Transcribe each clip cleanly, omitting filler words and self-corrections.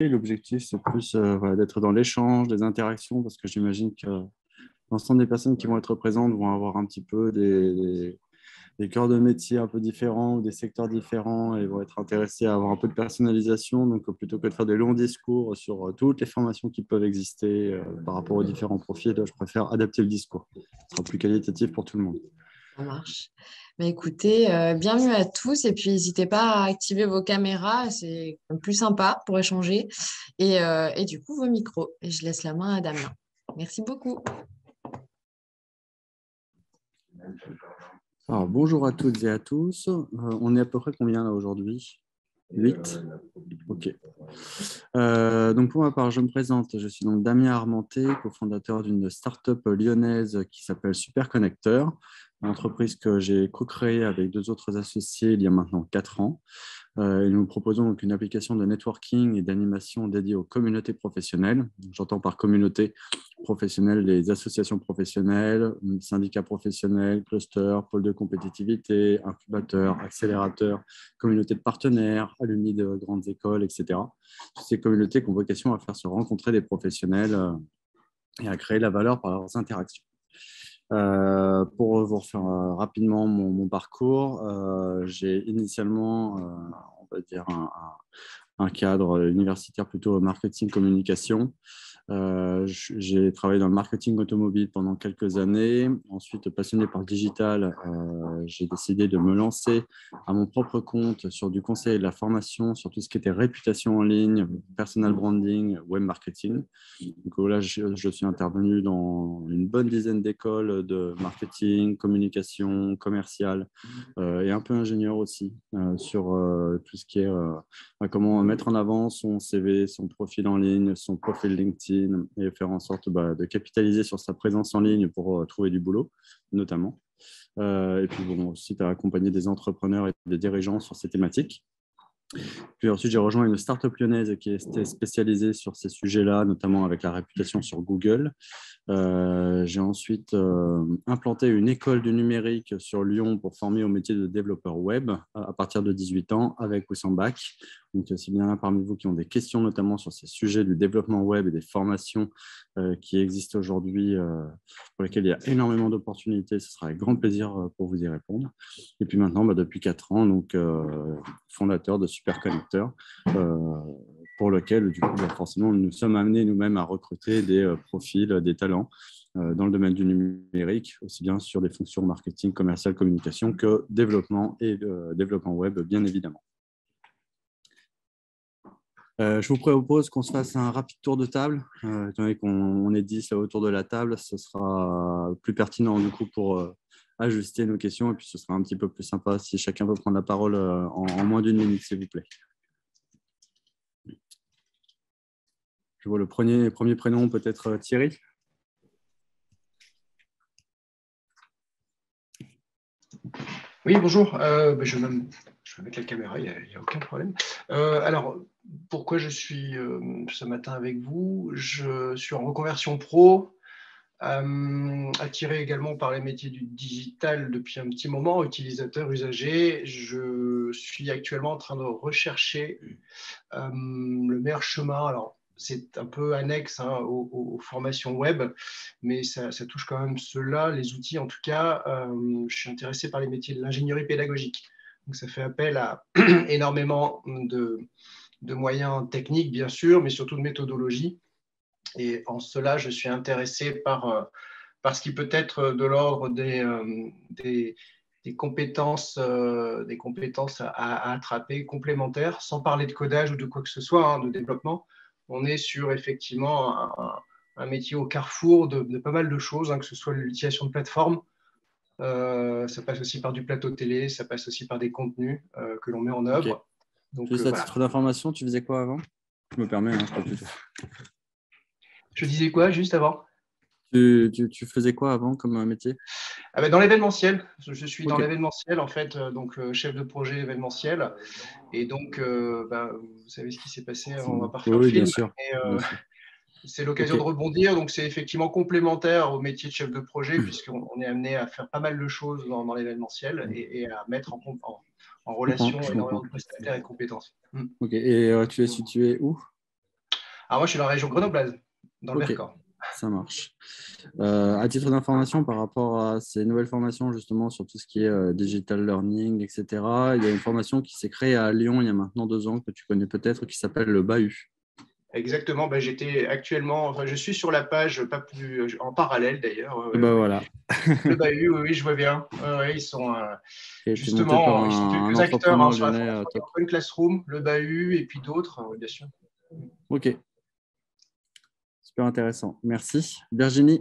compris, l'objectif, c'est plus voilà, d'être dans l'échange, des interactions, parce que j'imagine que l'ensemble des personnes qui vont être présentes vont avoir un petit peu des cœurs de métier un peu différents ou des secteurs différents et vont être intéressés à avoir un peu de personnalisation. Donc, plutôt que de faire des longs discours sur toutes les formations qui peuvent exister par rapport aux différents profils, je préfère adapter le discours. Ce sera plus qualitatif pour tout le monde. Ça marche. Mais écoutez, bienvenue à tous et puis n'hésitez pas à activer vos caméras, c'est plus sympa pour échanger et du coup vos micros. Et je laisse la main à Damien. Merci beaucoup. Alors, bonjour à toutes et à tous. On est à peu près combien là aujourd'hui? 8. Ok. Donc pour ma part, je me présente. Je suis donc Damien Armenté, cofondateur d'une start-up lyonnaise qui s'appelle Superconnecteur, une entreprise que j'ai co-créée avec deux autres associés il y a maintenant 4 ans. Et nous proposons donc une application de networking et d'animation dédiée aux communautés professionnelles. J'entends par communauté professionnelle les associations professionnelles, syndicats professionnels, clusters, pôles de compétitivité, incubateurs, accélérateurs, communautés de partenaires, alumni de grandes écoles, etc. Toutes ces communautés qui ont vocation à faire se rencontrer des professionnels et à créer la valeur par leurs interactions. Pour vous refaire rapidement mon parcours, j'ai initialement, on va dire, un cadre universitaire plutôt marketing communication. J'ai travaillé dans le marketing automobile pendant quelques années. Ensuite, passionné par le digital, j'ai décidé de me lancer à mon propre compte sur du conseil et de la formation, sur tout ce qui était réputation en ligne, personal branding, web marketing. Donc là, je suis intervenu dans une bonne dizaine d'écoles de marketing, communication, commercial et un peu ingénieur aussi sur tout ce qui est comment mettre en avant son CV, son profil en ligne, son profil LinkedIn et faire en sorte de capitaliser sur sa présence en ligne pour trouver du boulot, notamment. Et puis, bon, aussi, tu as accompagné des entrepreneurs et des dirigeants sur ces thématiques. Puis ensuite, j'ai rejoint une start-up lyonnaise qui était spécialisée sur ces sujets-là, notamment avec la réputation sur Google. J'ai ensuite implanté une école du numérique sur Lyon pour former au métier de développeur web à partir de 18 ans avec Wissam Bach. Donc, s'il y en a parmi vous qui ont des questions, notamment sur ces sujets du développement web et des formations qui existent aujourd'hui, pour lesquelles il y a énormément d'opportunités, ce sera avec grand plaisir pour vous y répondre. Et puis maintenant, depuis 4 ans, donc, fondateur de Superconnecteur, pour lequel, du coup, forcément, nous sommes amenés nous-mêmes à recruter des profils, des talents dans le domaine du numérique, aussi bien sur des fonctions marketing, commercial, communication que développement et développement web, bien évidemment. Je vous propose qu'on se fasse un rapide tour de table. Étant donné qu'on est 10 là, autour de la table, ce sera plus pertinent du coup pour ajuster nos questions et puis ce sera un petit peu plus sympa si chacun veut prendre la parole en moins d'1 minute, s'il vous plaît. Je vois le premier prénom, peut-être Thierry. Oui, bonjour. Je vais mettre la caméra, il n'y a aucun problème. Alors, pourquoi je suis ce matin avec vous? Je suis en reconversion pro, attiré également par les métiers du digital depuis un petit moment, utilisateur, usager. Je suis actuellement en train de rechercher le meilleur chemin. Alors, c'est un peu annexe aux formations web, mais ça touche quand même ceux-là, les outils en tout cas. Je suis intéressé par les métiers de l'ingénierie pédagogique. Donc, ça fait appel à énormément de moyens techniques, bien sûr, mais surtout de méthodologie. Et en cela, je suis intéressé par ce qui peut être de l'ordre des compétences à attraper complémentaires, sans parler de codage ou de quoi que ce soit, de développement. On est sur effectivement un métier au carrefour de pas mal de choses, que ce soit l'utilisation de plateformes. Ça passe aussi par du plateau télé, ça passe aussi par des contenus que l'on met en œuvre. Okay. Donc, juste à titre d'information, tu faisais quoi avant? Je me permets, je parle plutôt. Je disais quoi juste avant? Tu faisais quoi avant comme métier? Dans l'événementiel, je suis dans l'événementiel en fait, donc chef de projet événementiel. Et donc, vous savez ce qui s'est passé, on va pas refaire le film. Bien sûr. C'est l'occasion de rebondir, donc c'est effectivement complémentaire au métier de chef de projet puisqu'on est amené à faire pas mal de choses dans l'événementiel et à mettre en relation énormément de prestataires et de compétences. Ok, et tu es situé où? Alors moi, je suis dans la région grenobloise, dans le Ok, Vercors. ça marche. À titre d'information, par rapport à ces nouvelles formations, justement, sur tout ce qui est digital learning, etc., il y a une formation qui s'est créée à Lyon il y a maintenant 2 ans, que tu connais peut-être, qui s'appelle le Bahut. Exactement, ben, je suis sur la page, pas plus, en parallèle d'ailleurs. Voilà. Le Bahut, oui, je vois bien. Ils sont Qui a été monté par justement, ils sont un quelques acteurs entrepreneur sur la lyonnais formation. Il y a top. Open Classroom, le Bahut et puis d'autres, bien sûr. Ok, super intéressant. Merci. Virginie.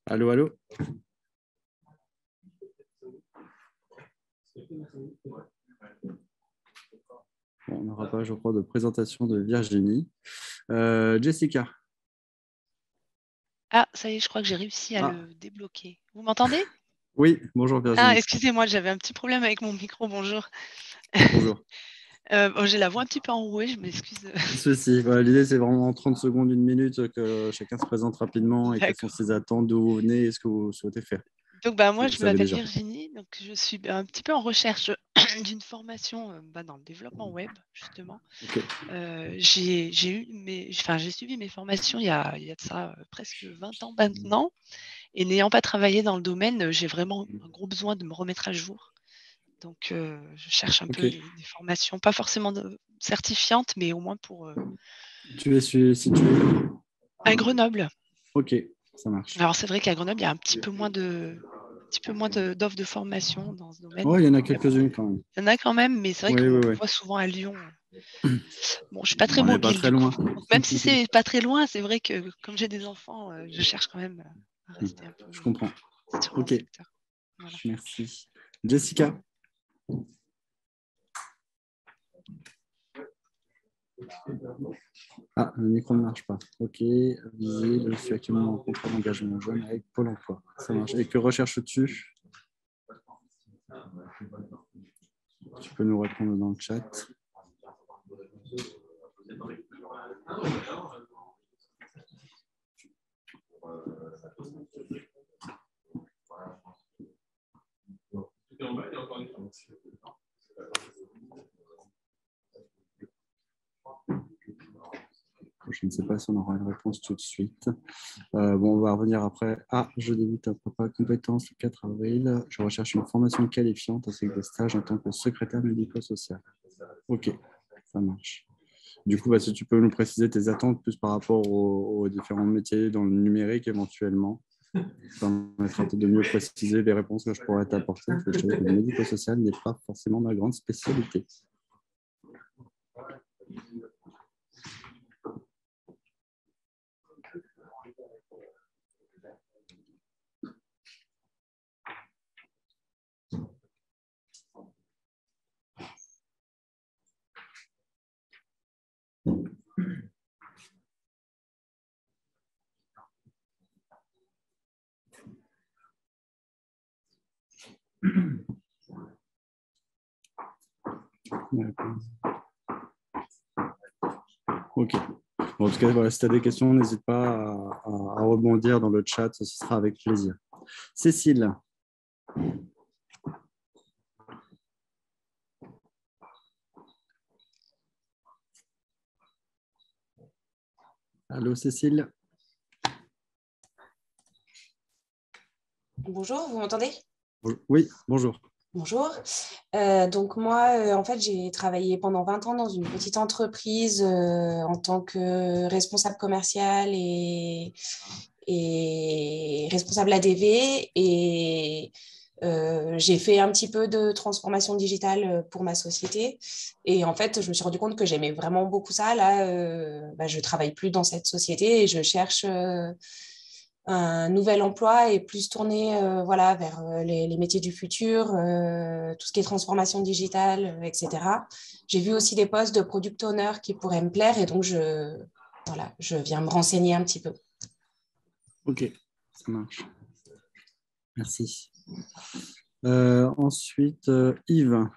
Allô, allô. Bon, on n'aura pas, je crois, de présentation de Virginie. Jessica. Ah, ça y est, je crois que j'ai réussi à le débloquer. Vous m'entendez? Oui, bonjour Virginie. Ah, excusez-moi, j'avais un petit problème avec mon micro. Bonjour. Bonjour. J'ai la voix un petit peu enrouée, je m'excuse. Ceci, l'idée c'est vraiment en 30 secondes, 1 minute, que chacun se présente rapidement et quelles sont ses attentes, d'où vous venez et ce que vous souhaitez faire. Donc, moi, je m'appelle Virginie, donc je suis un petit peu en recherche d'une formation dans le développement web, justement. Okay. J'ai suivi mes formations il y a de ça presque 20 ans maintenant, et n'ayant pas travaillé dans le domaine, j'ai vraiment un gros besoin de me remettre à jour. Donc, je cherche un peu des formations, pas forcément certifiantes, mais au moins pour… Tu es situé à Grenoble. Ok, ça marche. Alors, c'est vrai qu'à Grenoble, il y a un petit peu moins d'offres de formation dans ce domaine. Oh, il y en a quelques-unes quand même. Il y en a quand même, mais c'est vrai qu'on voit souvent à Lyon. Bon, je ne suis pas très mobile. Pas très loin. Donc, même si c'est pas très loin, c'est vrai que comme j'ai des enfants, je cherche quand même à rester un peu. Je comprends. Sur mon secteur. Voilà. Merci. Jessica. Ah, le micro ne marche pas. Ok, visible. Je suis actuellement en contrat d'engagement jeune avec Pôle emploi. Ça marche. Et que recherches-tu? Tu peux nous répondre dans le chat. Je ne sais pas si on aura une réponse tout de suite. On va revenir après. Ah, je débute à prépa compétences le 4 avril. Je recherche une formation qualifiante ainsi que des stages en tant que secrétaire médico-social. Ok, ça marche. Du coup, si tu peux nous préciser tes attentes plus par rapport aux différents métiers dans le numérique éventuellement, ça permettra de mieux préciser les réponses que je pourrais t'apporter. Parce que je trouve que le médico-social n'est pas forcément ma grande spécialité. Ok. Bon, en tout cas, si tu as des questions, n'hésite pas à rebondir dans le chat, ce sera avec plaisir. Cécile. Allô, Cécile. Bonjour, vous m'entendez? Oui, bonjour. Bonjour. Donc moi, en fait, j'ai travaillé pendant 20 ans dans une petite entreprise en tant que responsable commercial et responsable ADV. Et j'ai fait un petit peu de transformation digitale pour ma société. Et en fait, je me suis rendu compte que j'aimais vraiment beaucoup ça. Là, je ne travaille plus dans cette société et je cherche un nouvel emploi et plus tourné vers les métiers du futur, tout ce qui est transformation digitale, etc. J'ai vu aussi des postes de product owner qui pourraient me plaire et donc je viens me renseigner un petit peu. Ok, ça marche. Merci. Ensuite, Yves.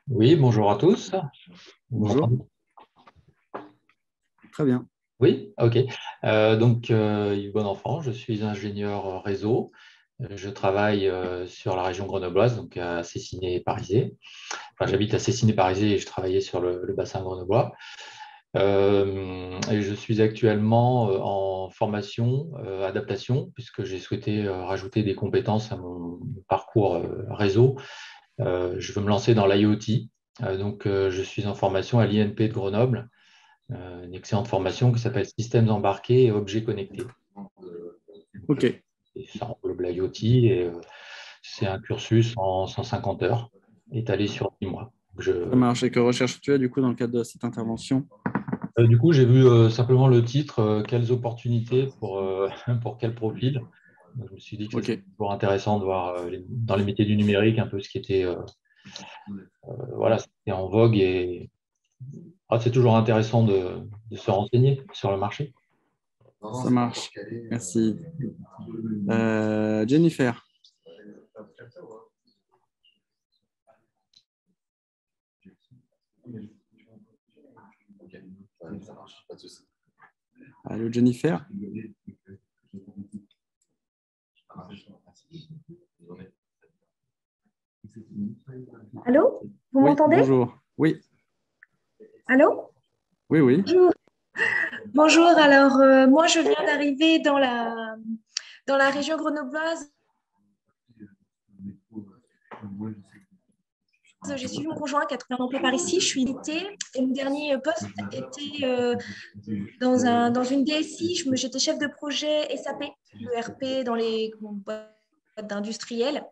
Oui, bonjour à tous. Bonjour. Très bien. Oui, ok. Yves Bonenfant, je suis ingénieur réseau. Je travaille sur la région grenobloise, donc à Cessiné-Parisé. Enfin, j'habite à Cessiné-Parisé et je travaillais sur le bassin grenoblois. Et je suis actuellement en formation adaptation, puisque j'ai souhaité rajouter des compétences à mon parcours réseau. Je veux me lancer dans l'IoT. Je suis en formation à l'INP de Grenoble, une excellente formation qui s'appelle Systèmes embarqués et objets connectés. Ok, Et ça englobe l'IoT et c'est un cursus en 150 heures étalé sur 10 mois. ça marche. Et que recherches-tu du coup dans le cadre de cette intervention? Du coup, j'ai vu simplement le titre, quelles opportunités pour quel profil. Donc, je me suis dit que Ok, c'était toujours intéressant de voir dans les métiers du numérique un peu ce qui était, voilà, ce qui était en vogue et c'est toujours intéressant de se renseigner sur le marché. ça marche. Merci. Jennifer. Allô, Jennifer? Allô? Vous Oui, m'entendez? bonjour. Oui, Allô? oui, oui. Bonjour. Bonjour, alors moi je viens d'arriver dans la région grenobloise. J'ai suivi mon conjoint qui a trouvé un emploi par ici. Je suis l'été et mon dernier poste était dans une DSI. J'étais chef de projet SAP, le RP dans les boîtes d'industriels,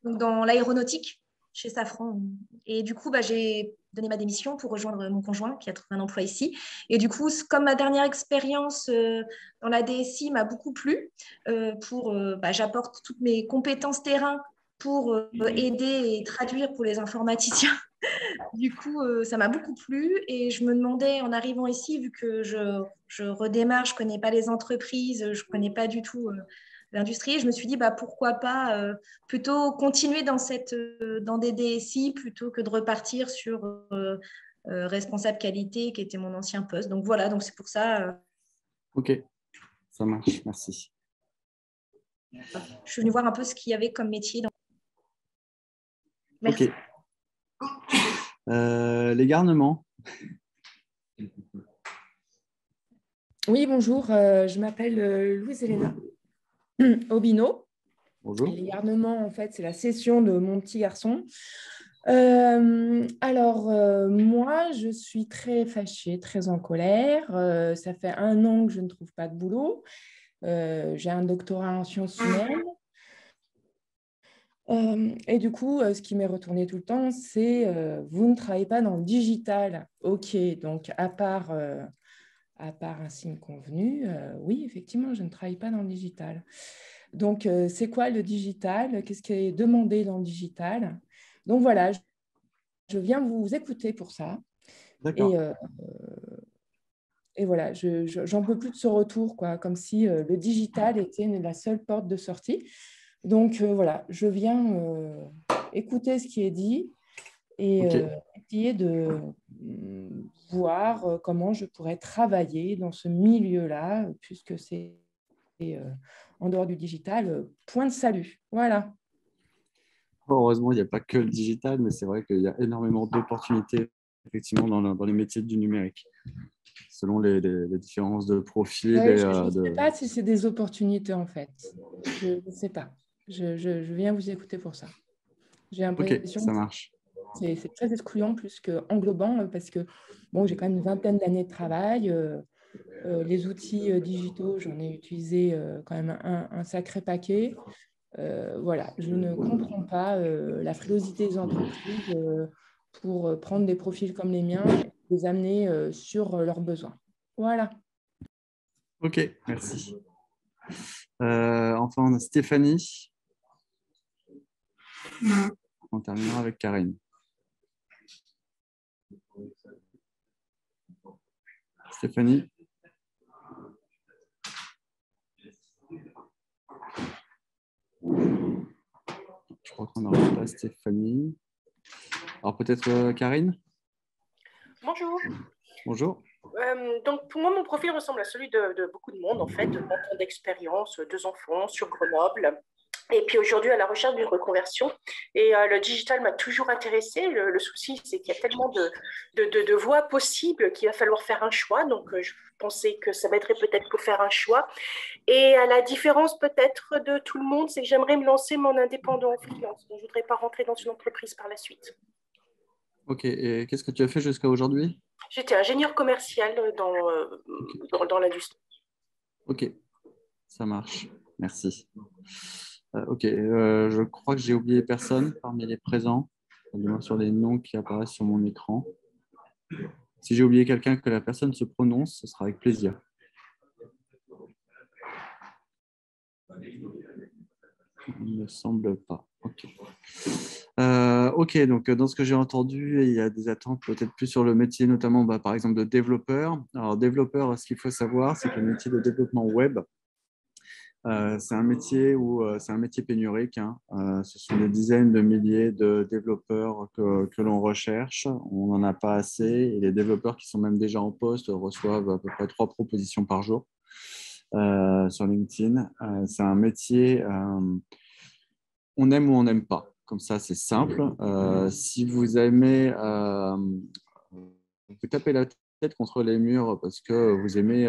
donc dans l'aéronautique chez Safran. Et du coup, j'ai donné ma démission pour rejoindre mon conjoint qui a trouvé un emploi ici. Et du coup, comme ma dernière expérience dans la DSI m'a beaucoup plu, j'apporte toutes mes compétences terrain pour aider et traduire pour les informaticiens. Du coup, ça m'a beaucoup plu et je me demandais en arrivant ici, vu que je redémarre, je ne connais pas les entreprises, je ne connais pas du tout l'industrie, je me suis dit pourquoi pas plutôt continuer dans des DSI plutôt que de repartir sur responsable qualité qui était mon ancien poste. Donc voilà, donc c'est pour ça. Ok, ça marche. Merci. Je suis venue voir un peu ce qu'il y avait comme métier. Merci. Ok. Les garnements. Oui, bonjour, je m'appelle Louise Elena Obino. Bonjour. Et les garnements, en fait, c'est la session de mon petit garçon. Moi, je suis très fâchée, très en colère. Ça fait 1 an que je ne trouve pas de boulot. J'ai un doctorat en sciences humaines. Et du coup, ce qui m'est retourné tout le temps, c'est vous ne travaillez pas dans le digital. OK, donc à part un signe convenu, oui, effectivement, je ne travaille pas dans le digital. Donc, c'est quoi le digital? Qu'est-ce qui est demandé dans le digital? Donc voilà, je viens vous écouter pour ça. D'accord. Et voilà, j'en peux plus de ce retour, quoi, comme si le digital était la seule porte de sortie. Donc voilà, je viens écouter ce qui est dit et essayer de voir comment je pourrais travailler dans ce milieu-là, puisque c'est en dehors du digital, point de salut. Voilà. Heureusement, il n'y a pas que le digital, mais c'est vrai qu'il y a énormément d'opportunités effectivement dans les métiers du numérique, selon les différences de profil. Ouais, je ne sais pas si c'est des opportunités en fait. Je ne sais pas. Je viens vous écouter pour ça. J'ai l'impression Ok, ça marche. C'est très excluant plus qu'englobant parce que bon, j'ai quand même une vingtaine d'années de travail. Les outils digitaux, j'en ai utilisé quand même un sacré paquet. Voilà, je ne comprends pas la frilosité des entreprises pour prendre des profils comme les miens et les amener sur leurs besoins. Voilà. Ok, merci. Enfin, on a Stéphanie. On terminera avec Karine. Stéphanie. Je crois qu'on n'aura pas Stéphanie. Alors peut-être Karine? Bonjour. Bonjour. Donc, pour moi, mon profil ressemble à celui de beaucoup de monde, en fait, 20 ans d'expérience, 2 enfants sur Grenoble. Et puis aujourd'hui, à la recherche d'une reconversion. Et le digital m'a toujours intéressée. Le souci, c'est qu'il y a tellement de voies possibles qu'il va falloir faire un choix. Donc, je pensais que ça m'aiderait peut-être pour faire un choix. Et à la différence peut-être de tout le monde, c'est que j'aimerais me lancer mon indépendant en freelance. Donc, je ne voudrais pas rentrer dans une entreprise par la suite. Ok, et qu'est-ce que tu as fait jusqu'à aujourd'hui? J'étais ingénieur commercial dans l'industrie. Ok, ça marche. Merci. Ok, je crois que j'ai oublié personne parmi les présents, du moins sur les noms qui apparaissent sur mon écran. Si j'ai oublié quelqu'un, que la personne se prononce, ce sera avec plaisir. Il ne me semble pas. Ok. Ok, donc dans ce que j'ai entendu, il y a des attentes peut-être plus sur le métier, notamment par exemple de développeur. Alors, développeur, ce qu'il faut savoir, c'est que le métier de développement web, c'est un métier c'est un métier pénurique, hein. Ce sont des dizaines de milliers de développeurs que l'on recherche. On n'en a pas assez. Et les développeurs qui sont même déjà en poste reçoivent à peu près 3 propositions par jour sur LinkedIn. C'est un métier, on aime ou on n'aime pas. Comme ça, c'est simple. Si vous aimez, vous tapez la tête contre les murs parce que vous aimez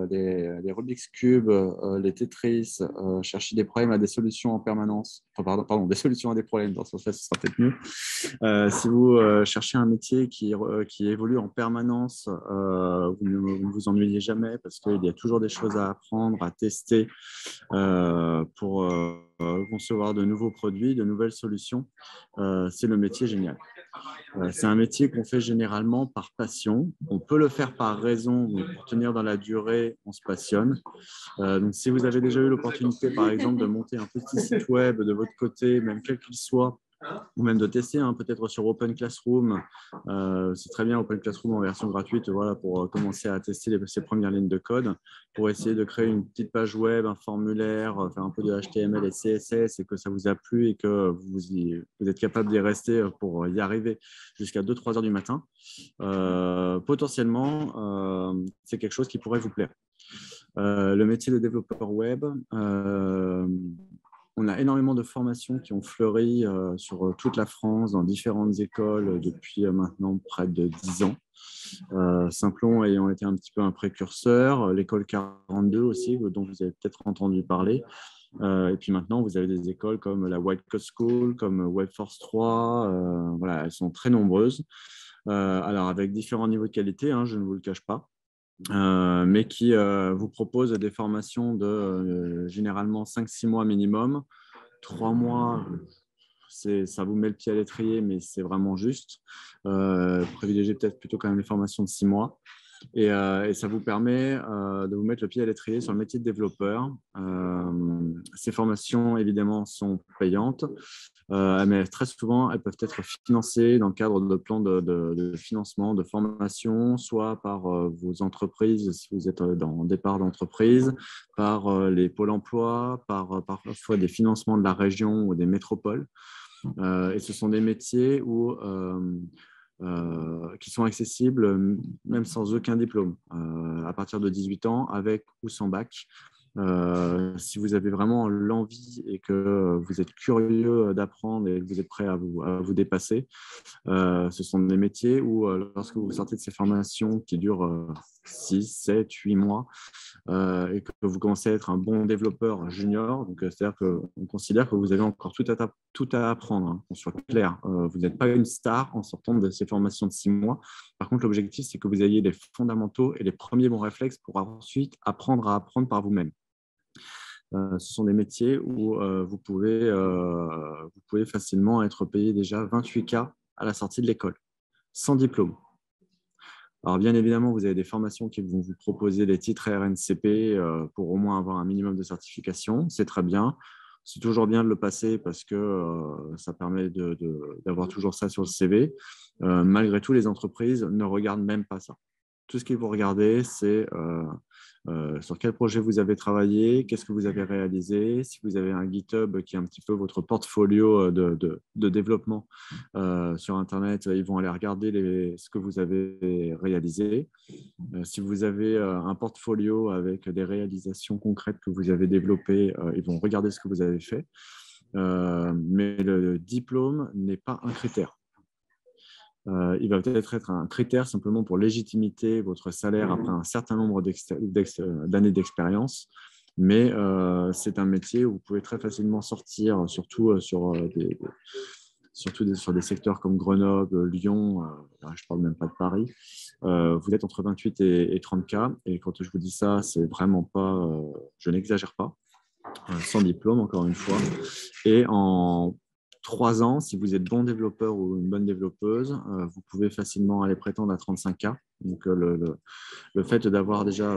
les Rubik's Cube, les Tetris, chercher des problèmes à des solutions en permanence. Enfin, pardon, des solutions à des problèmes, dans ce sens-là, ce sera peut-être mieux. Si vous cherchez un métier qui évolue en permanence, vous ne vous ennuyez jamais parce qu'il y a toujours des choses à apprendre, à tester pour concevoir de nouveaux produits, de nouvelles solutions. C'est le métier génial. C'est un métier qu'on fait généralement par passion. On peut le faire par raison, mais pour tenir dans la durée, on se passionne. Donc, si vous avez déjà eu l'opportunité, par exemple, de monter un petit site web de votre côté, même quel qu'il soit, ou même de tester, hein, peut-être sur Open Classroom. C'est très bien Open Classroom en version gratuite, voilà, pour commencer à tester ses premières lignes de code, pour essayer de créer une petite page web, un formulaire, faire un peu de HTML et CSS, et que ça vous a plu et que vous êtes capable d'y rester pour y arriver jusqu'à 2-3 heures du matin. Potentiellement, c'est quelque chose qui pourrait vous plaire. Le métier de développeur web, on a énormément de formations qui ont fleuri sur toute la France, dans différentes écoles depuis maintenant près de 10 ans. Simplon ayant été un petit peu un précurseur, l'école 42 aussi, dont vous avez peut-être entendu parler. Et puis maintenant, vous avez des écoles comme la White Coat School, comme Webforce 3. Voilà, elles sont très nombreuses. Alors, avec différents niveaux de qualité, hein, je ne vous le cache pas. Mais qui vous propose des formations de généralement 5-6 mois minimum. 3 mois, ça vous met le pied à l'étrier, mais c'est vraiment juste. Privilégiez peut-être plutôt quand même les formations de 6 mois. Et ça vous permet de vous mettre le pied à l'étrier sur le métier de développeur. Ces formations, évidemment, sont payantes, mais très souvent, elles peuvent être financées dans le cadre de plans de financement, de formation, soit par vos entreprises, si vous êtes dans départ d'entreprise, par les pôles emploi, parfois des financements de la région ou des métropoles. Et ce sont des métiers qui sont accessibles même sans aucun diplôme, à partir de 18 ans, avec ou sans bac. Si vous avez vraiment l'envie et que vous êtes curieux d'apprendre et que vous êtes prêt à vous dépasser, ce sont des métiers où, lorsque vous sortez de ces formations qui durent 6, 7, 8 mois, et que vous commencez à être un bon développeur junior, donc c'est-à-dire qu'on considère que vous avez encore tout à apprendre, hein, qu'on soit clair. Vous n'êtes pas une star en sortant de ces formations de 6 mois. Par contre, l'objectif, c'est que vous ayez les fondamentaux et les premiers bons réflexes pour ensuite apprendre à apprendre par vous-même. Ce sont des métiers où vous pouvez facilement être payé déjà 28K à la sortie de l'école, sans diplôme. Alors, bien évidemment, vous avez des formations qui vont vous proposer des titres RNCP pour au moins avoir un minimum de certification. C'est très bien. C'est toujours bien de le passer parce que ça permet d'avoir toujours ça sur le CV. Malgré tout, les entreprises ne regardent même pas ça. tout ce qu'ils vont regarder, c'est sur quel projet vous avez travaillé, qu'est-ce que vous avez réalisé, si vous avez un GitHub qui est un petit peu votre portfolio de développement sur Internet, ils vont aller regarder ce que vous avez réalisé. Si vous avez un portfolio avec des réalisations concrètes que vous avez développées, ils vont regarder ce que vous avez fait. Mais le diplôme n'est pas un critère. Il va peut-être être un critère simplement pour légitimiter votre salaire après un certain nombre d'années d'expérience, mais c'est un métier où vous pouvez très facilement sortir, surtout sur des secteurs comme Grenoble, Lyon, je ne parle même pas de Paris. Vous êtes entre 28 et 30 K, et quand je vous dis ça, c'est vraiment pas, je n'exagère pas, sans diplôme encore une fois, et en 3 ans, si vous êtes bon développeur ou une bonne développeuse, vous pouvez facilement aller prétendre à 35K. Donc, le fait d'avoir déjà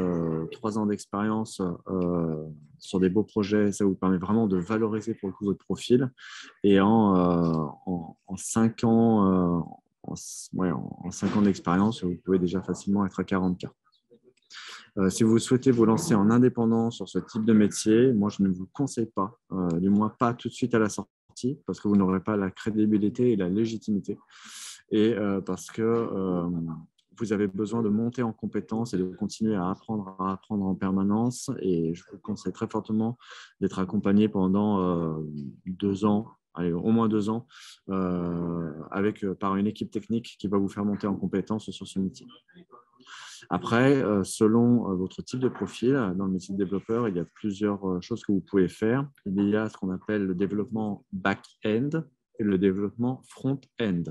3 ans d'expérience sur des beaux projets, ça vous permet vraiment de valoriser pour le coup votre profil. Et en 5 ans, en 5 ans d'expérience, vous pouvez déjà facilement être à 40K. Si vous souhaitez vous lancer en indépendant sur ce type de métier, moi, je ne vous conseille pas, du moins pas tout de suite à la sortie, parce que vous n'aurez pas la crédibilité et la légitimité, et parce que vous avez besoin de monter en compétences et de continuer à apprendre en permanence. Et je vous conseille très fortement d'être accompagné pendant 2 ans, allez, au moins 2 ans, par une équipe technique qui va vous faire monter en compétences sur ce métier. Après, selon votre type de profil, dans le métier de développeur, il y a plusieurs choses que vous pouvez faire. Il y a ce qu'on appelle le développement back-end et le développement front-end.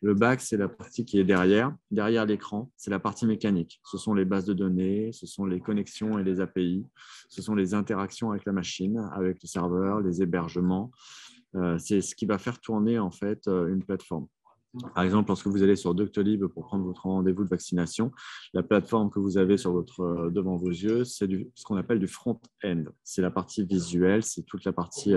Le back, c'est la partie qui est derrière l'écran, c'est la partie mécanique. Ce sont les bases de données, ce sont les connexions et les API, ce sont les interactions avec la machine, avec le serveur, les hébergements. C'est ce qui va faire tourner en fait une plateforme. Par exemple, lorsque vous allez sur Doctolib pour prendre votre rendez-vous de vaccination, la plateforme que vous avez devant vos yeux, c'est ce qu'on appelle du front-end. C'est la partie visuelle, c'est toute la partie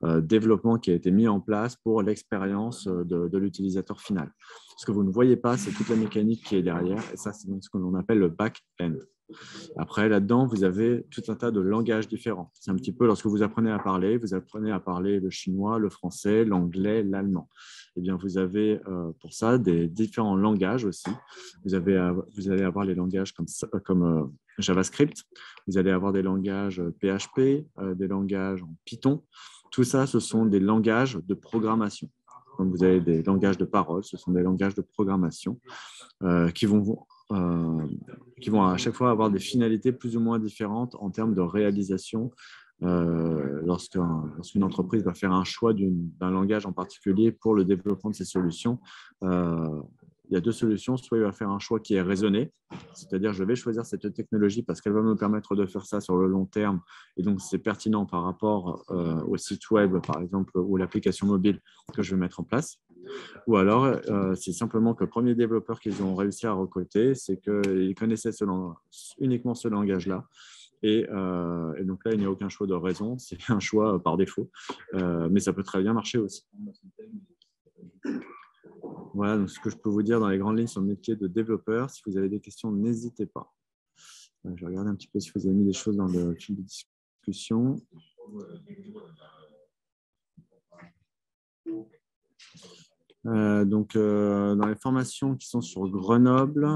développement qui a été mise en place pour l'expérience de l'utilisateur final. Ce que vous ne voyez pas, c'est toute la mécanique qui est derrière, et ça, c'est ce que l'on appelle le back-end. Après, là-dedans, vous avez tout un tas de langages différents. C'est un petit peu lorsque vous apprenez à parler le chinois, le français, l'anglais, l'allemand. Eh bien, vous avez pour ça des différents langages aussi. Vous allez avoir les langages comme JavaScript, vous allez avoir des langages PHP, des langages en Python. Tout ça, ce sont des langages de programmation. Comme vous avez des langages de parole, ce sont des langages de programmation qui vont à chaque fois avoir des finalités plus ou moins différentes en termes de réalisation. Lorsqu'une entreprise va faire un choix d'un langage en particulier pour le développement de ses solutions, il y a 2 solutions. Soit il va faire un choix qui est raisonné, c'est-à-dire je vais choisir cette technologie parce qu'elle va me permettre de faire ça sur le long terme, et donc c'est pertinent par rapport au site web, par exemple, ou l'application mobile que je vais mettre en place. Ou alors, c'est simplement que le premier développeur qu'ils ont réussi à recruter, c'est qu'ils connaissaient uniquement ce langage-là. Et donc là, il n'y a aucun choix de raison, c'est un choix par défaut, mais ça peut très bien marcher aussi. Voilà donc ce que je peux vous dire dans les grandes lignes sur le métier de développeur. Si vous avez des questions, n'hésitez pas. Je vais regarder un petit peu si vous avez mis des choses dans le fil de discussion. Dans les formations qui sont sur Grenoble,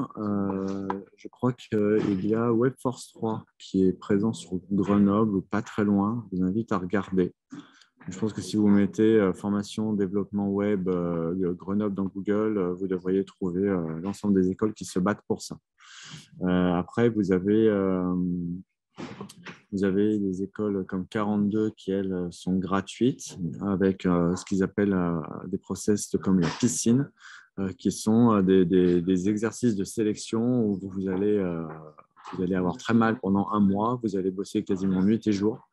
je crois qu'il y a Webforce 3 qui est présent sur Grenoble, ou pas très loin. Je vous invite à regarder. Je pense que si vous mettez formation développement web Grenoble dans Google, vous devriez trouver l'ensemble des écoles qui se battent pour ça. Après, vous avez des écoles comme 42 qui, elles, sont gratuites avec ce qu'ils appellent des process comme la piscine, qui sont des exercices de sélection où vous allez avoir très mal pendant 1 mois, vous allez bosser quasiment nuit et jour.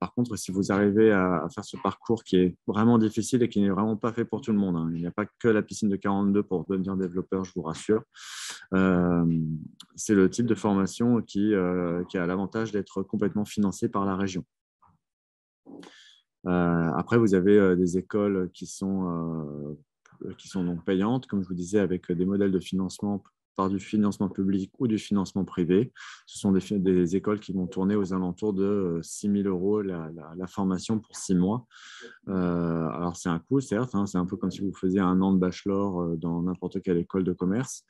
Par contre, si vous arrivez à faire ce parcours qui est vraiment difficile et qui n'est vraiment pas fait pour tout le monde, hein. Il n'y a pas que la piscine de 42 pour devenir développeur, je vous rassure. C'est le type de formation qui a l'avantage d'être complètement financé par la région. Après, vous avez des écoles qui sont donc payantes, comme je vous disais, avec des modèles de financement par du financement public ou du financement privé. Ce sont des écoles qui vont tourner aux alentours de 6 000 € la formation pour 6 mois. Alors, c'est un coût, certes, hein, c'est un peu comme si vous faisiez un an de bachelor dans n'importe quelle école de commerce.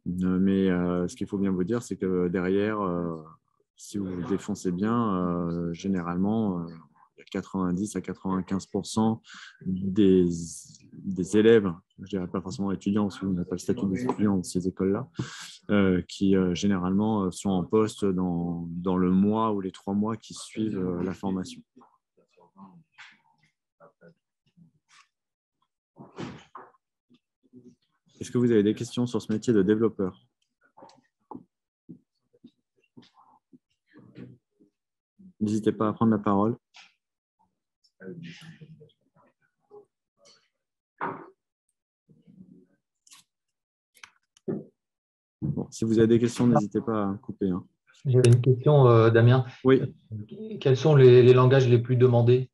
Mais ce qu'il faut bien vous dire, c'est que derrière, si vous vous défoncez bien, généralement, 90 à 95% des élèves, je ne dirais pas forcément étudiants, parce que vous n'avez pas le statut d'étudiant dans ces écoles-là, qui généralement sont en poste dans le mois ou les 3 mois qui suivent la formation. Est-ce que vous avez des questions sur ce métier de développeur? N'hésitez pas à prendre la parole. Bon, si vous avez des questions, n'hésitez pas à couper. Hein. J'avais une question, Damien. Oui. Quels sont les langages les plus demandés?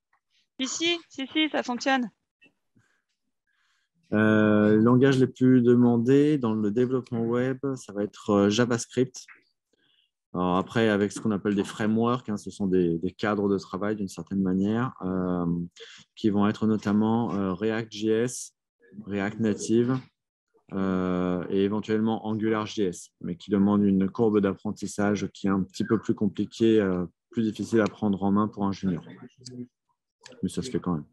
Si, ça fonctionne. Les langages les plus demandés dans le développement web, ça va être JavaScript. Alors après, avec ce qu'on appelle des frameworks, hein, ce sont des cadres de travail d'une certaine manière, qui vont être notamment React.js, React Native et éventuellement AngularJS, mais qui demandent une courbe d'apprentissage qui est un petit peu plus compliquée, plus difficile à prendre en main pour un junior. Mais ça se fait quand même.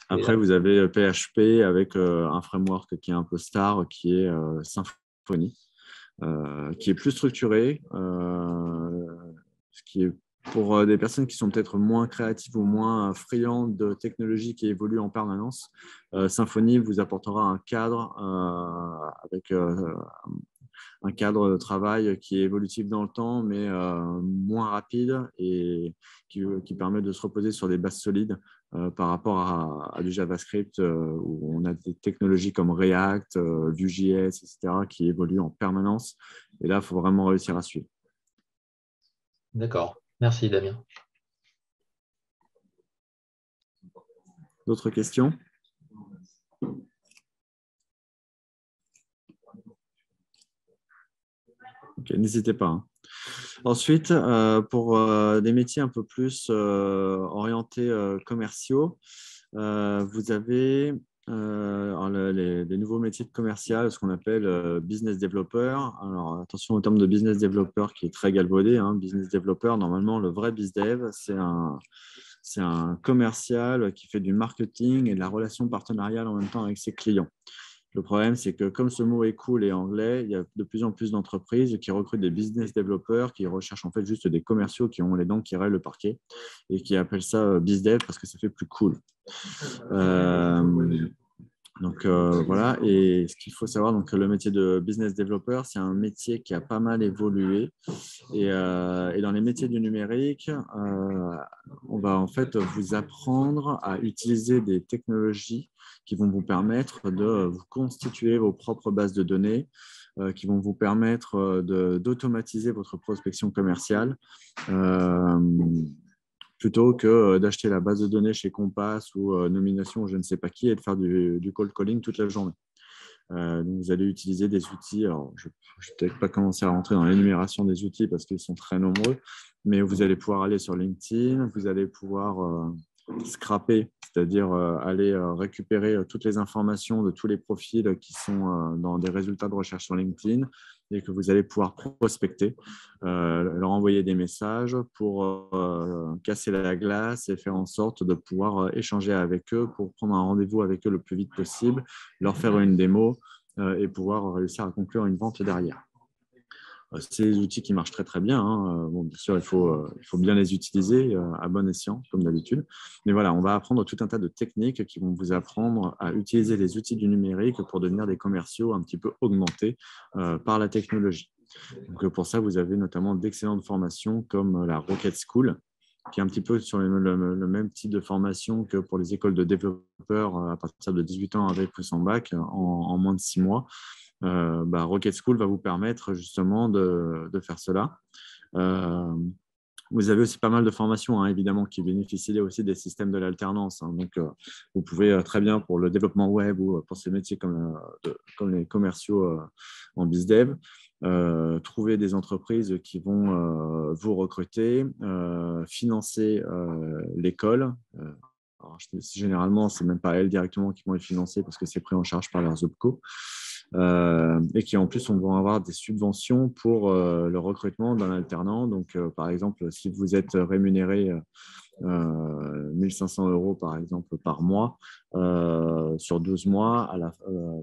Après, vous avez PHP avec un framework qui est un peu star, qui est Symfony. Qui est plus structuré, ce qui est pour des personnes qui sont peut-être moins créatives ou moins friandes de technologies qui évoluent en permanence. Symfony vous apportera un cadre avec un cadre de travail qui est évolutif dans le temps, mais moins rapide et qui permet de se reposer sur des bases solides par rapport à du JavaScript où on a des technologies comme React, Vue.js, etc. qui évoluent en permanence. Et là, il faut vraiment réussir à suivre. D'accord. Merci, Damien. D'autres questions? Ok, n'hésitez pas. Hein. Ensuite, pour des métiers un peu plus orientés commerciaux, vous avez les nouveaux métiers de commercial, ce qu'on appelle business developer. Alors, attention au terme de business developer qui est très galvaudé. Hein. Business developer, normalement, le vrai bizdev, c'est un commercial qui fait du marketing et de la relation partenariale en même temps avec ses clients. Le problème, c'est que comme ce mot est cool et anglais, il y a de plus en plus d'entreprises qui recrutent des business developers qui recherchent en fait juste des commerciaux qui ont les dents qui rayent le parquet et qui appellent ça bizdev parce que ça fait plus cool. Donc voilà, et ce qu'il faut savoir, donc le métier de business developer, c'est un métier qui a pas mal évolué. Et dans les métiers du numérique, on va en fait vous apprendre à utiliser des technologies qui vont vous permettre de vous constituer vos propres bases de données, qui vont vous permettre d'automatiser votre prospection commerciale. Plutôt que d'acheter la base de données chez Compass ou Nomination ou je ne sais pas qui et de faire du cold calling toute la journée. Donc vous allez utiliser des outils, alors je ne vais peut-être pas commencer à rentrer dans l'énumération des outils parce qu'ils sont très nombreux, mais vous allez pouvoir aller sur LinkedIn, vous allez pouvoir scraper, c'est-à-dire aller récupérer toutes les informations de tous les profils qui sont dans des résultats de recherche sur LinkedIn et que vous allez pouvoir prospecter, leur envoyer des messages pour casser la glace et faire en sorte de pouvoir échanger avec eux pour prendre un rendez-vous avec eux le plus vite possible, leur faire une démo et pouvoir réussir à conclure une vente derrière. C'est des outils qui marchent très très bien. Hein. Bon, bien sûr, il faut bien les utiliser à bon escient, comme d'habitude. Mais voilà, on va apprendre tout un tas de techniques qui vont vous apprendre à utiliser les outils du numérique pour devenir des commerciaux un petit peu augmentés par la technologie. Donc, pour ça, vous avez notamment d'excellentes formations comme la Rocket School, qui est un petit peu sur le même type de formation que pour les écoles de développeurs à partir de 18 ans avec ou sans bac en moins de 6 mois. Rocket School va vous permettre justement de faire cela. Vous avez aussi pas mal de formations, hein, évidemment, qui bénéficient aussi des systèmes de l'alternance. Hein. Donc, vous pouvez très bien, pour le développement web ou pour ces métiers comme les commerciaux en BizDev, trouver des entreprises qui vont vous recruter, financer l'école. Alors, généralement, ce n'est même pas elles directement qui vont les financer parce que c'est pris en charge par leurs OPCO. Et qui en plus vont avoir des subventions pour le recrutement d'un alternant. Donc, par exemple, si vous êtes rémunéré 1 500 € par exemple par mois sur 12 mois,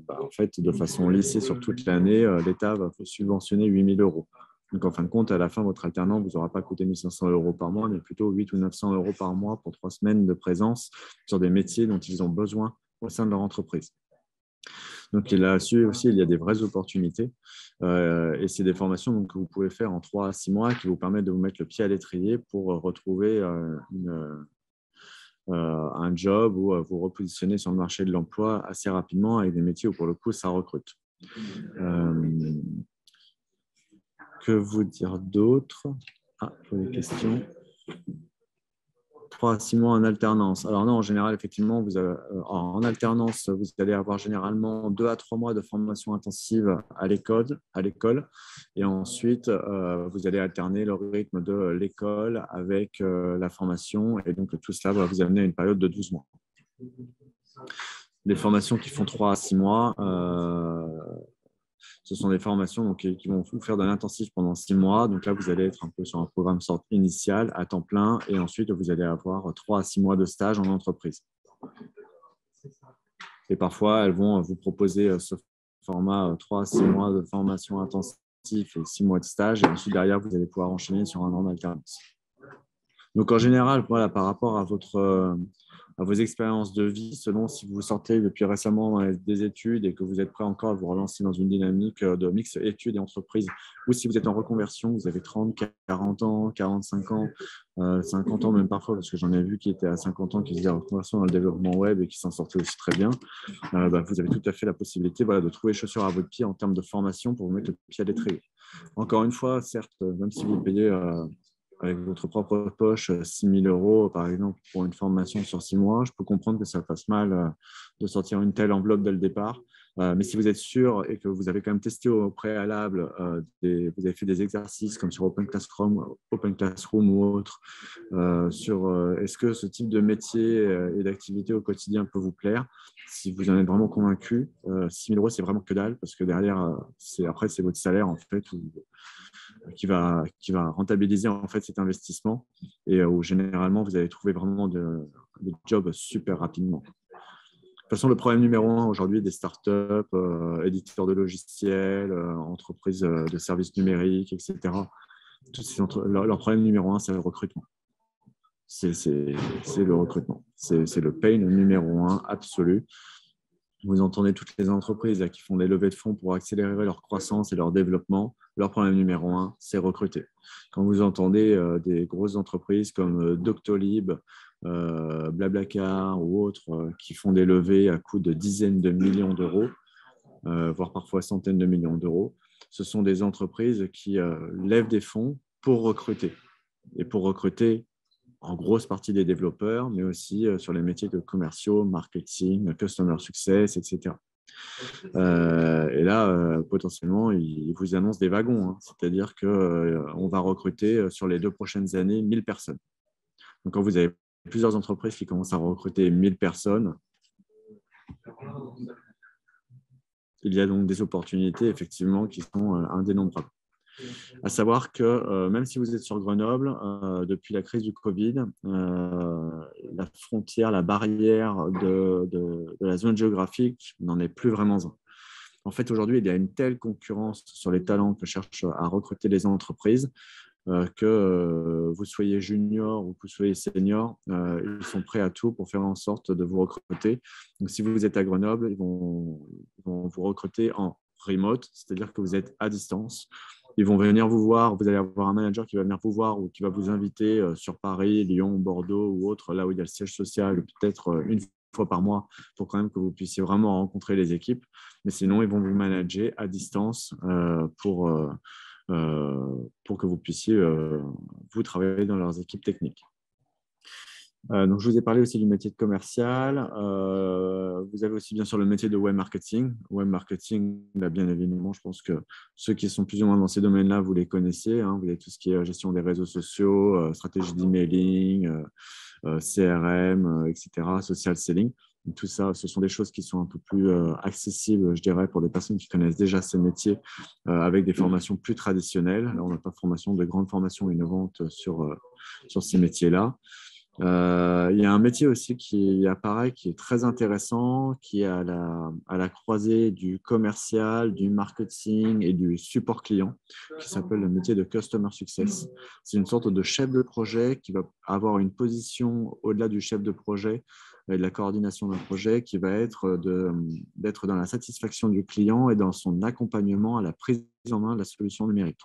en fait, de façon lissée sur toute l'année, l'État va vous subventionner 8 000 €. Donc, en fin de compte, à la fin, votre alternant ne vous aura pas coûté 1 500 € par mois, mais plutôt 800 ou 900 € par mois pour 3 semaines de présence sur des métiers dont ils ont besoin au sein de leur entreprise. Donc, là-dessus aussi, il y a des vraies opportunités. Et c'est des formations donc, que vous pouvez faire en 3 à 6 mois qui vous permettent de vous mettre le pied à l'étrier pour retrouver un job ou vous repositionner sur le marché de l'emploi assez rapidement avec des métiers où, pour le coup, ça recrute. Que vous dire d'autre? Pour les questions. 3 à 6 mois en alternance. Alors non, en général, effectivement, en alternance, vous allez avoir généralement 2 à 3 mois de formation intensive à l'école. Et ensuite, vous allez alterner le rythme de l'école avec la formation. Et donc, tout cela va vous amener à une période de 12 mois. Les formations qui font 3 à 6 mois, ce sont des formations donc, qui vont vous faire de l'intensif pendant 6 mois. Donc là, vous allez être un peu sur un programme sorte initial à temps plein et ensuite, vous allez avoir 3 à 6 mois de stage en entreprise. Et parfois, elles vont vous proposer ce format 3 à 6 mois de formation intensive et 6 mois de stage. Et ensuite, derrière, vous allez pouvoir enchaîner sur 1 an d'alternance. Donc, en général, voilà, par rapport à vos expériences de vie, selon si vous sortez depuis récemment des études et que vous êtes prêt encore à vous relancer dans une dynamique de mix études et entreprise, ou si vous êtes en reconversion, vous avez 30, 40 ans, 45 ans, 50 ans même parfois, parce que j'en ai vu qui étaient à 50 ans, qui faisaient la reconversion dans le développement web et qui s'en sortaient aussi très bien, vous avez tout à fait la possibilité de trouver chaussures à votre pied en termes de formation pour vous mettre le pied à l'étrier. Encore une fois, certes, même si vous payez avec votre propre poche 6 000 € par exemple pour une formation sur 6 mois, je peux comprendre que ça fasse mal de sortir une telle enveloppe dès le départ. Mais si vous êtes sûr et que vous avez quand même testé au préalable, vous avez fait des exercices comme sur Open Classroom ou autre, sur est-ce que ce type de métier et d'activité au quotidien peut vous plaire. Si vous en êtes vraiment convaincu, 6 000 €, c'est vraiment que dalle parce que derrière, après, c'est votre salaire en fait qui va rentabiliser en fait cet investissement et où généralement vous allez trouver vraiment des jobs super rapidement. De toute façon, le problème numéro 1 aujourd'hui des startups, éditeurs de logiciels, entreprises de services numériques, etc., leur problème numéro 1, c'est le recrutement. C'est le recrutement. C'est le pain numéro 1 absolu. Vous entendez toutes les entreprises qui font des levées de fonds pour accélérer leur croissance et leur développement. Leur problème numéro 1, c'est recruter. Quand vous entendez des grosses entreprises comme Doctolib, Blablacar ou autres qui font des levées à coût de dizaines de millions d'euros, voire parfois centaines de millions d'euros, ce sont des entreprises qui lèvent des fonds pour recruter. Et pour recruter en grosse partie des développeurs, mais aussi sur les métiers de commerciaux, marketing, customer success, etc. Et là, potentiellement, ils vous annoncent des wagons. Hein. C'est-à-dire qu'on va recruter sur les 2 prochaines années 1000 personnes. Donc, quand vous avez plusieurs entreprises qui commencent à recruter 1000 personnes, il y a donc des opportunités, effectivement, qui sont indénombrables. À savoir que même si vous êtes sur Grenoble, depuis la crise du Covid, la frontière, la barrière de la zone géographique n'en est plus vraiment un. En fait, aujourd'hui, il y a une telle concurrence sur les talents que cherchent à recruter les entreprises que vous soyez junior ou que vous soyez senior, ils sont prêts à tout pour faire en sorte de vous recruter. Donc, si vous êtes à Grenoble, ils vont vous recruter en remote, c'est-à-dire que vous êtes à distance. Ils vont venir vous voir, vous allez avoir un manager qui va venir vous voir ou qui va vous inviter sur Paris, Lyon, Bordeaux ou autre, là où il y a le siège social, peut-être une fois par mois pour quand même que vous puissiez vraiment rencontrer les équipes. Mais sinon, ils vont vous manager à distance pour pour que vous puissiez vous travailler dans leurs équipes techniques. Donc, je vous ai parlé aussi du métier de commercial. Vous avez aussi bien sûr le métier de web marketing. Web marketing, là, bien évidemment, je pense que ceux qui sont plus ou moins dans ces domaines-là, vous les connaissez. Hein. Vous avez tout ce qui est gestion des réseaux sociaux, stratégie d'emailing, CRM, etc., social selling. Donc, tout ça, ce sont des choses qui sont un peu plus accessibles, je dirais, pour des personnes qui connaissent déjà ces métiers avec des formations plus traditionnelles. Là, on n'a pas de grandes formations innovantes sur ces métiers-là. Il y a un métier aussi qui apparaît, qui est très intéressant, qui est à la croisée du commercial, du marketing et du support client, qui s'appelle le métier de Customer Success. C'est une sorte de chef de projet qui va avoir une position au-delà du chef de projet et de la coordination d'un projet, qui va être d'être dans la satisfaction du client et dans son accompagnement à la prise en main de la solution numérique.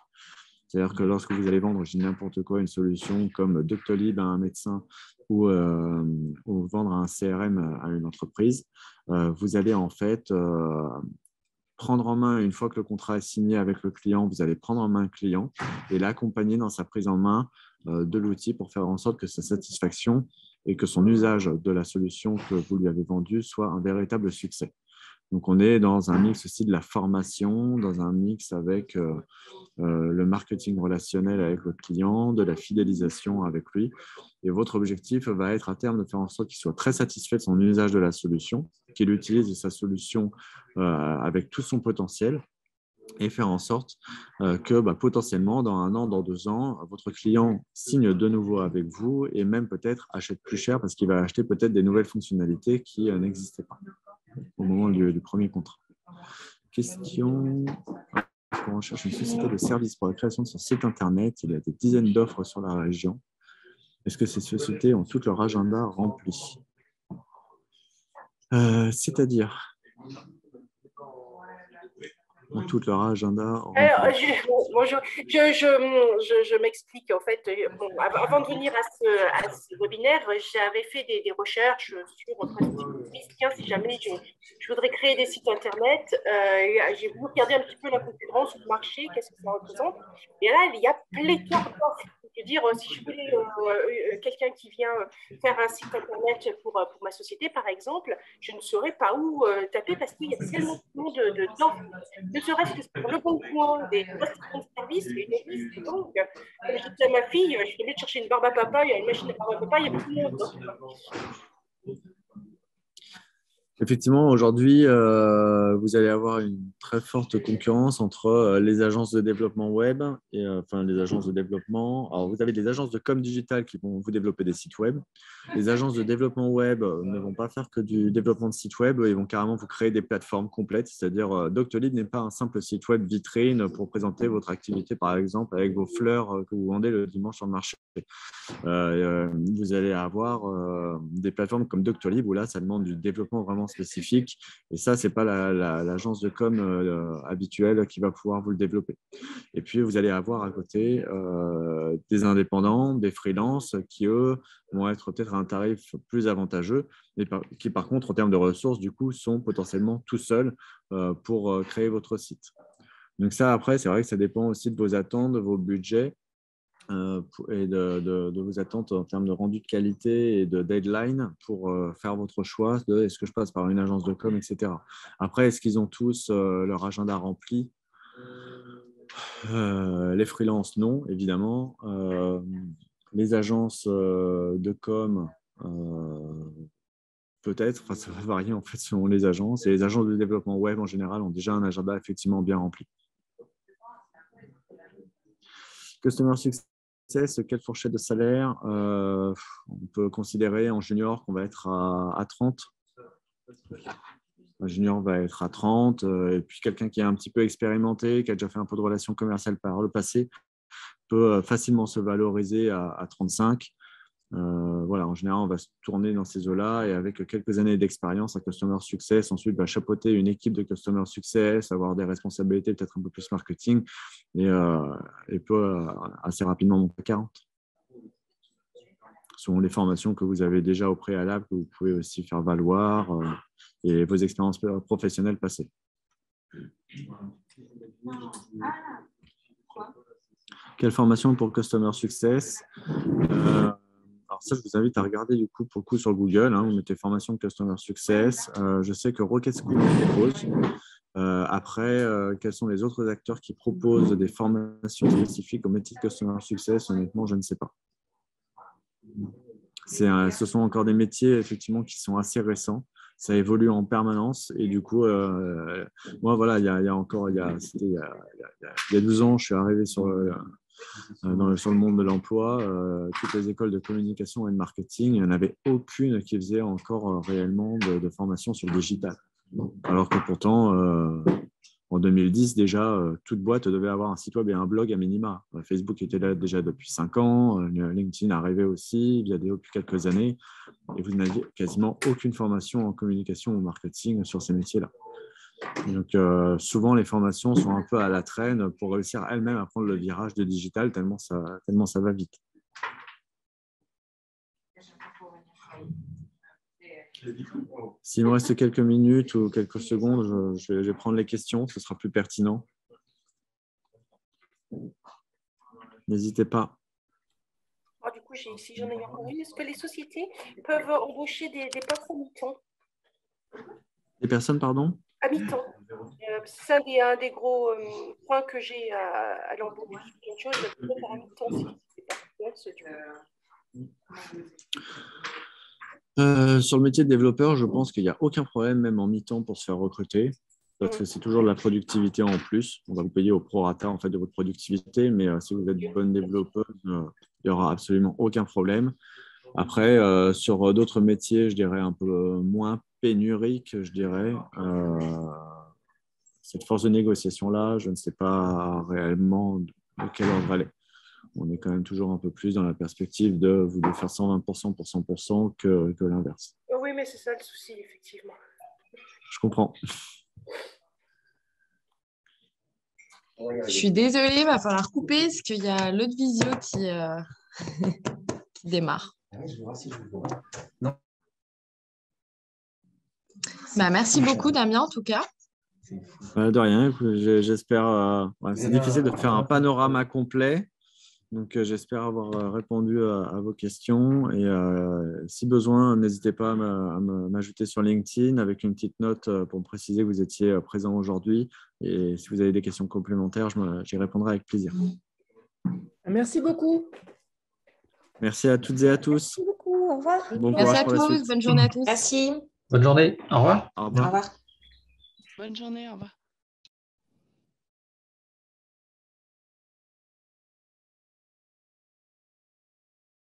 C'est-à-dire que lorsque vous allez vendre, je dis n'importe quoi, une solution comme Doctolib à un médecin ou vendre un CRM à une entreprise, vous allez en fait prendre en main, une fois que le contrat est signé avec le client, vous allez prendre en main le client et l'accompagner dans sa prise en main de l'outil pour faire en sorte que sa satisfaction et que son usage de la solution que vous lui avez vendue soit un véritable succès. Donc, on est dans un mix aussi de la formation, dans un mix avec le marketing relationnel avec le client, de la fidélisation avec lui. Et votre objectif va être à terme de faire en sorte qu'il soit très satisfait de son usage de la solution, qu'il utilise sa solution avec tout son potentiel et faire en sorte que potentiellement, dans 1 an, dans 2 ans, votre client signe de nouveau avec vous et même peut-être achète plus cher parce qu'il va acheter peut-être des nouvelles fonctionnalités qui n'existaient pas au moment du premier contrat. Question. On recherche une société de services pour la création de son site internet. Il y a des dizaines d'offres sur la région. Est-ce que ces sociétés ont tout leur agenda rempli? C'est-à-dire ont tout leur agenda rempli. Alors, bonjour, je m'explique. En fait, avant de venir à ce webinaire, j'avais fait des recherches sur tiens, si jamais je voudrais créer des sites internet. J'ai voulu regarder un petit peu la concurrence du marché, qu'est-ce que ça représente. Et là, il y a pléthore d'offres. Je veux dire, si je voulais quelqu'un qui vient faire un site internet pour ma société, par exemple, je ne saurais pas où taper parce qu'il y a tellement d'offres. Ne serait-ce que pour le bon coin des prestations de services, il y a une liste longue. Comme je disais à ma fille, je suis allée chercher une barbe à papa, il y a une machine à barbe à papa, il y a beaucoup de monde. Effectivement, aujourd'hui, vous allez avoir une très forte concurrence entre les agences de développement web et les agences de développement. Alors, vous avez des agences de com digital qui vont vous développer des sites web. Les agences de développement web ne vont pas faire que du développement de sites web. Ils vont carrément vous créer des plateformes complètes. C'est-à-dire, Doctolib n'est pas un simple site web vitrine pour présenter votre activité, par exemple, avec vos fleurs que vous vendez le dimanche sur le marché. Vous allez avoir des plateformes comme Doctolib où là, ça demande du développement vraiment spécifique. Et ça, ce n'est pas l'agence de com habituelle qui va pouvoir vous le développer. Et puis, vous allez avoir à côté des indépendants, des freelances qui, eux, vont être peut-être à un tarif plus avantageux, mais qui, par contre, en termes de ressources, du coup, sont potentiellement tout seuls pour créer votre site. Donc ça, après, c'est vrai que ça dépend aussi de vos attentes, de vos budgets. Et de vos attentes en termes de rendu de qualité et de deadline pour faire votre choix de est-ce que je passe par une agence de com, etc. Après, est-ce qu'ils ont tous leur agenda rempli? Les freelances, non, évidemment. Les agences de com, peut-être. Enfin, ça va varier en fait selon les agences. Et les agences de développement web, en général, ont déjà un agenda effectivement bien rempli. Customer Success. Quelle fourchette de salaire? On peut considérer en junior qu'on va être à 30. Un junior va être à 30. Et puis quelqu'un qui est un petit peu expérimenté, qui a déjà fait un peu de relations commerciales par le passé, peut facilement se valoriser à 35. Voilà, en général, on va se tourner dans ces eaux-là et avec quelques années d'expérience à Customer Success, ensuite va chapeauter une équipe de Customer Success, avoir des responsabilités peut-être un peu plus marketing et peut assez rapidement monter à 40. Selon les formations que vous avez déjà au préalable, que vous pouvez aussi faire valoir et vos expériences professionnelles passées. Quelle formation pour Customer Success? Alors ça, je vous invite à regarder du coup pour le coup sur Google. Vous mettez formation Customer Success. Je sais que Rocket School en propose. Après, quels sont les autres acteurs qui proposent des formations spécifiques au métier de Customer Success? Honnêtement, je ne sais pas. Ce sont encore des métiers effectivement qui sont assez récents. Ça évolue en permanence et du coup, moi voilà, il y a 12 ans, je suis arrivé sur le monde de l'emploi. Toutes les écoles de communication et de marketing, il n'y en avait aucune qui faisait encore réellement de formation sur le digital. Alors que pourtant, en 2010, déjà, toute boîte devait avoir un site web et un blog à minima. Facebook était là déjà depuis 5 ans, LinkedIn arrivait aussi, Viadeo depuis quelques années, et vous n'aviez quasiment aucune formation en communication ou marketing sur ces métiers-là. Donc, souvent, les formations sont un peu à la traîne pour réussir elles-mêmes à prendre le virage de digital, tellement ça va vite. S'il me reste quelques minutes ou quelques secondes, je vais prendre les questions, ce sera plus pertinent. N'hésitez pas. Alors, du coup, si j'en ai encore une, est-ce que les sociétés peuvent embaucher des postes à mi-temps? Des personnes, pardon? À mi-temps. C'est un des gros points que j'ai à l'embauche. Quelque chose de faire à mi-temps, si c'est pas complexe. Sur le métier de développeur, je pense qu'il n'y a aucun problème, même en mi-temps, pour se faire recruter, parce que c'est toujours de la productivité en plus. On va vous payer au prorata en fait, de votre productivité, mais si vous êtes une bonne développeuse, il n'y aura absolument aucun problème. Après, sur d'autres métiers, je dirais un peu moins pénuriques, je dirais, cette force de négociation-là, je ne sais pas réellement de quel ordre elle est. On est quand même toujours un peu plus dans la perspective de vous devez faire 120% pour 100% que l'inverse. Oui, mais c'est ça le souci, effectivement. Je comprends. Je suis désolée, il va falloir couper parce qu'il y a l'autre visio qui démarre. Merci beaucoup, Damien, en tout cas. De rien, j'espère. C'est difficile de faire un panorama complet. Donc, j'espère avoir répondu à vos questions. Et si besoin, n'hésitez pas à m'ajouter sur LinkedIn avec une petite note pour me préciser que vous étiez présent aujourd'hui. Et si vous avez des questions complémentaires, j'y répondrai avec plaisir. Merci beaucoup. Merci à toutes et à tous. Merci beaucoup. Au revoir. Bon Merci courage à pour la tous. suite. Bonne journée à tous. Merci. Bonne journée. Au revoir. Au revoir. Au revoir. Bonne journée, au revoir.